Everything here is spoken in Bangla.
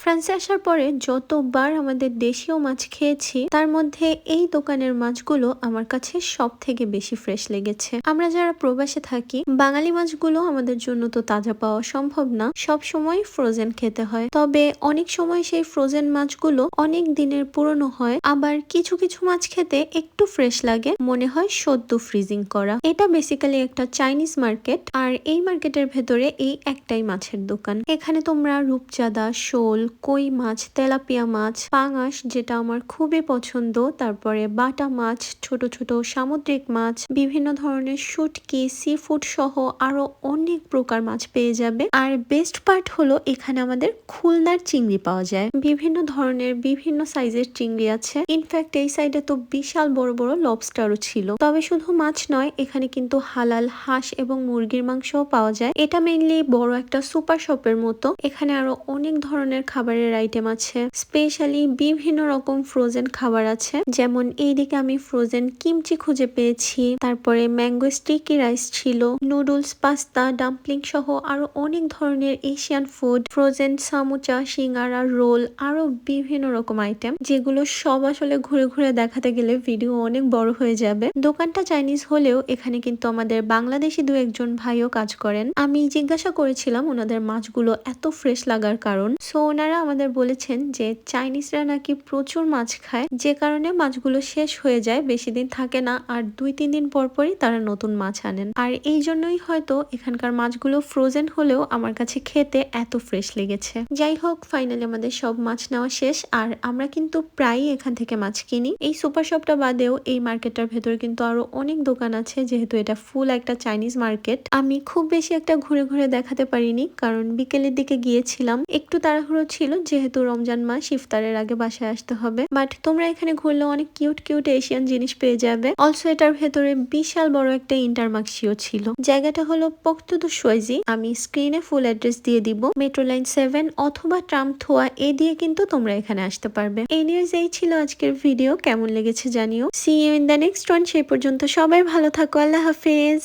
ফ্রান্সে আসার পরে যতবার আমাদের দেশীয় মাছ খেয়েছি তার মধ্যে এই দোকানের মাছগুলো আমার কাছে সব থেকে বেশি ফ্রেশ লেগেছে। আমরা যারা প্রবাসে থাকি বাঙালি মাছগুলো আমাদের জন্য তো তাজা পাওয়া সম্ভব না, সব সময় ফ্রোজেন খেতে হয়। তবে অনেক সময় সেই ফ্রোজেন মাছগুলো অনেক দিনের পুরনো হয়, আবার কিছু কিছু মাছ খেতে একটু ফ্রেশ লাগে, মনে হয় সদ্য ফ্রিজিং করা। এটা বেসিক্যালি একটা চাইনিজ মার্কেট, আর এই মার্কেটের ভেতরে এই একটাই মাছের দোকান। এখানে তোমরা রূপচাঁদা, শোল, কই মাছ, তেলাপিয়া মাছ, পাঙাশ যেটা আমার খুবই পছন্দ, তারপরে বাটা মাছ, ছোট ছোট সামুদ্রিক মাছ, বিভিন্ন ধরনের শুটকি, সি ফুড সহ আরো অনেক প্রকার মাছ পেয়ে যাবে। আর বেস্ট পার্ট হলো এখানে আমাদের খুলনার চিংড়ি পাওয়া যায়। বিভিন্ন ধরনের বিভিন্ন সাইজের চিংড়ি আছে। ইনফ্যাক্ট এই সাইডে তো বিশাল বড় বড় লবস্টারও ছিল। তবে শুধু মাছ নয়, এখানে কিন্তু হালাল হাঁস এবং মুরগির মাংসও পাওয়া যায়। এটা মেইনলি বড় একটা সুপার শপের মতো। এখানে আরো অনেক ধরনের খাবারের আইটেম আছে, স্পেশালি বিভিন্ন রকম ফ্রোজেন খাবার আছে। যেমন এইদিকে আমি ফ্রোজেন কিমচি খুঁজে পেয়েছি, তারপরে ম্যাঙ্গো স্টিকি রাইস ছিল, নুডলস, পাস্তা, ডাম্পলিং সহ আরো অনেক ধরনের এশিয়ান ফুড, ফ্রোজেন সামুচা, সিঙ্গারা, রোল, আরো বিভিন্ন রকম আইটেম, যেগুলো সব আসলে ঘুরে ঘুরে দেখাতে গেলে ভিডিও অনেক বড় হয়ে যাবে। দোকানটা চাইনিজ হলেও এখানে কিন্তু আমাদের বাংলাদেশি দু একজন ভাইও কাজ করেন। আমি জিজ্ঞাসা করেছিলাম ওনাদের মাছগুলো এত ফ্রেশ লাগার কারণ। সো ওনারা আমাদের বলেছেন যে চাইনিজরা নাকি প্রচুর মাছ খায়, যে কারণে মাছগুলো শেষ হয়ে যায়, বেশি দিন থাকে না, আর 2-3 দিন পর পরই তারা নতুন মাছ আনেন। আর এই জন্যই হয়তো এখানকার মাছগুলো ফ্রোজেন হলেও আমার কাছে খেতে এত ফ্রেশ লেগেছে। যাই হোক, ফাইনালি আমাদের সব মাছ নেওয়া শেষ, আর আমরা কিন্তু প্রায়ই এখান থেকে মাছ কিনি। এই সুপার শপটা বাদেও এই মার্কেটটার ভেতরে কিন্তু আরো অনেক দোকান আছে, যেহেতু এটা ফুল একটা চাইনিজ মার্কেট। আমি খুব বেশি একটা ঘুরে ঘুরে দেখাতে পারিনি, কারণ বিকেলের দিকে গিয়েছিলাম, একটু তাড়াহুড়ো ছিল, যেহেতু রমজান মাস, ইফতারের আগে বাসায় আসতে হবে। বাট তোমরা এখানে ঘুরলে অনেক কিউট কিউট এশিয়ান জিনিস পেয়ে যাবে। অলসো এটার ভেতরে বিশাল বড় একটা ইন্টারমাক্সিও ছিল। জায়গাটা হলো পোক্তো দু শোয়েজি। আমি স্ক্রিনে ফুল অ্যাড্রেস দিয়ে দিব। মেট্রো লাইন 7 অথবা ট্রাম থোয়া এ দিয়ে কিন্তু তোমরা এখানে আসতে পারবে। এনিওয়েজ, এই ছিল আজকের ভিডিও। কেমন লেগেছে জানিও। See you in the next one. সেই পর্যন্ত সবাই ভালো থাকো। আল্লাহ হাফেজ।